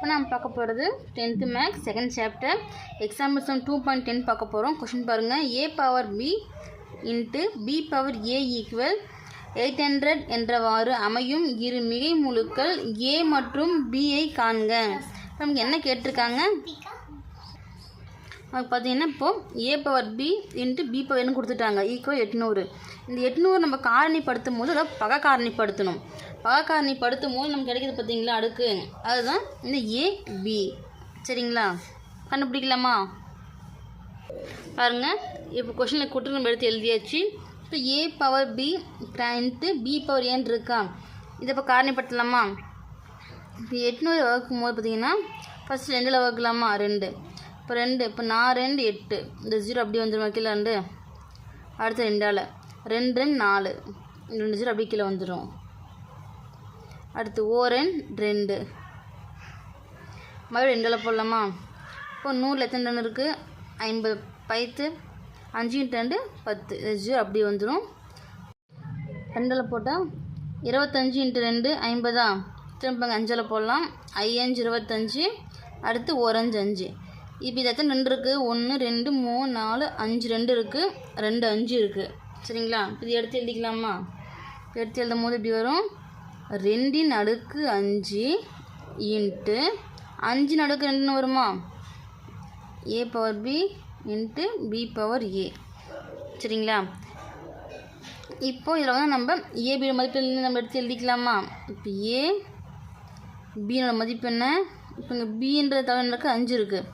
இப்போ நம்ம பார்க்க போகிறது 10th maths second chapter example sum 2.10 பார்க்க போகிறோம். கொஷின் பாருங்கள். a power b into b power a equal 800 என்றவாறு அமையும் இரு மிகை முழுக்கள் a மற்றும் b ஐ காண்க. நமக்கு என்ன கேட்டிருக்காங்க நமக்கு பார்த்தீங்கன்னா இப்போது a power b into b பவர்னு கொடுத்துட்டாங்க ஈக்குவல் 800. இந்த 800 நம்ம காரணிப்படுத்தும் போது அதை பக காரணிப்படுத்தணும். பக காரணிப்படுத்தும் போது நமக்கு கிடைக்கிது பார்த்தீங்களா அடுக்கு, அதுதான் இந்த a b. சரிங்களா, கண்டுபிடிக்கலாமா? பாருங்கள், இப்போ கொஷனில் கூட்டு நம்ம எடுத்து எழுதியாச்சு. இப்போ a power b into b power ஏன்னு இருக்கா, இதை இப்போ காரணிப்படுத்தலாமா? இப்போ 800 வகுக்கும் போது பார்த்தீங்கன்னா ஃபஸ்ட்டு 2ல் வகுக்கலாமா, 2. இப்போ 2, இப்போ 4 2 8, இந்த 0 அப்படியே வந்துடும் கீழே 2. அடுத்து 2ஆல் 2 2 4, 2 0 அப்படியே கீழே வந்துடும். அடுத்து ஓரன் 2, மறுபடியும் 2ஆல் போடலாமா? இப்போ 100 எத்தனை டன் இருக்குது, 50 பைத்து 5 2 10, 0 அப்படியே வந்துடும். 2ஆல் போட்டால் 25 × 2 50, திரும்ப 5ஆல் போடலாம். 5 25, அடுத்து ஓரஞ்சு 5. இப்போ இது எத்தனை 2 இருக்குது, 1 2 3 4 5 2 இருக்குது, 2 5 இருக்குது. சரிங்களா, இது எடுத்து எழுதிக்கலாமா? எடுத்து எழுதும் போது இப்படி வரும், 2/5 இன்ட்டு 5/2 வருமா, a power b into b power a. சரிங்களா, இப்போது இதில் வந்து நம்ம ஏபியோட மதிப்பு நம்ம எடுத்து எழுதிக்கலாமா? இப்போ a பியோட மதிப்பு என்ன, இப்போ இங்கே பின்ற தவிர இருக்குது 5 இருக்குது,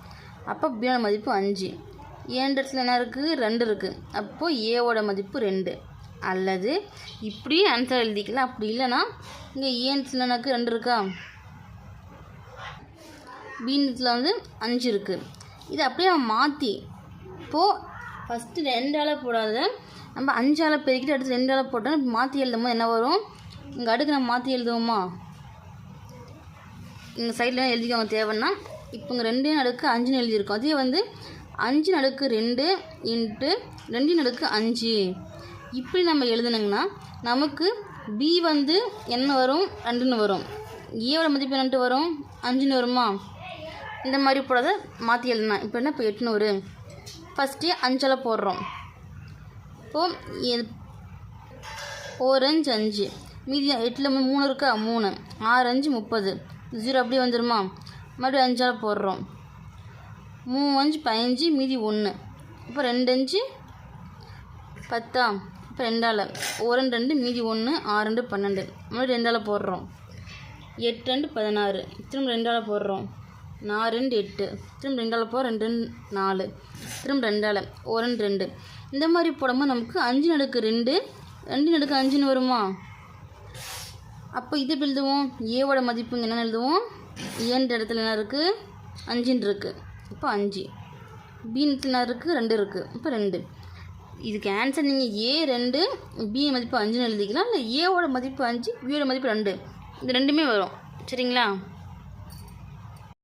அப்போ பியோட மதிப்பு 5. ஏன்ற இடத்துல என்ன இருக்குது, 2 இருக்குது, அப்போது ஏவோட மதிப்பு 2. அல்லது இப்படியே ஆன்சர் எழுதிக்கலாம். அப்படி இல்லைன்னா இங்கே ஏன்றத்தில் எனக்கு 2 இருக்கா, பீன்றத்தில் வந்து 5 இருக்குது. இது அப்படியே நம்ம மாற்றி இப்போது ஃபஸ்ட்டு 2ஆல் போடாத நம்ம 5ஆல் பெருக்கிட்டு அடுத்து 2ஆல் போட்டோம். மாற்றி எழுதும் போது என்ன வரும், இங்கே அடுக்கு நம்ம மாற்றி எழுதுவோமா? இங்கே சைடில் எழுதிக்கோங்க தேவைன்னா. இப்போ இங்கே 2/5 எழுதியிருக்கோம். அதே வந்து 5/2 இன்ட்டு 2/5 இப்படி நம்ம எழுதுனங்கன்னா நமக்கு b வந்து என்ன வரும், 2ன்னு வரும். ஏவோட மதிப்பு என்னன்ட்டு வரும், 5ன்னு வருமா? இந்த மாதிரி போடாத மாற்றி எழுதலாம். இப்போ என்ன, இப்போ 800 ஃபஸ்ட்டு 5ஆல் போடுறோம். இப்போது ஓரஞ்சு 5, மீதி 8ல் 3 இருக்கா, 3 6 5 30, 0 அப்படியே வந்துடுமா? மறுபடியும் 5ஆல் போடுறோம். 3 5 15, மீதி 1, இப்போ 2 5 10. இப்போ 2ஆல் 1 2, மீதி 1 6 2 12, மறுபடியும் 2ஆல் போடுறோம். 8 2 16, திரும்ப 2ஆல் போடுறோம். 4 2 8, திரும்ப 2ஆல் போடுறோம். 2 2 4, திரும்ப 2ஆல் 1 2. இந்த மாதிரி போடும்போது நமக்கு 5/2 2/5ன்னு வருமா? அப்போ இது எப்படி எழுதுவோம், ஏவோட மதிப்புங்க என்னென்னு எழுதுவோம், ஏன்ற இடத்துல என்ன இருக்குது, 5ன்னு இருக்குது, இப்போ 5. பீன்றத்தில் என்ன இருக்குது, 2 இருக்குது, இப்போ 2. இதுக்கு ஆன்சர் நீங்கள் a 2 b மதிப்பு 5ன்னு எழுதிக்கலாம். இல்லை ஏவோட மதிப்பு 5 பியோட மதிப்பு 2, இது ரெண்டுமே வரும். சரிங்களா?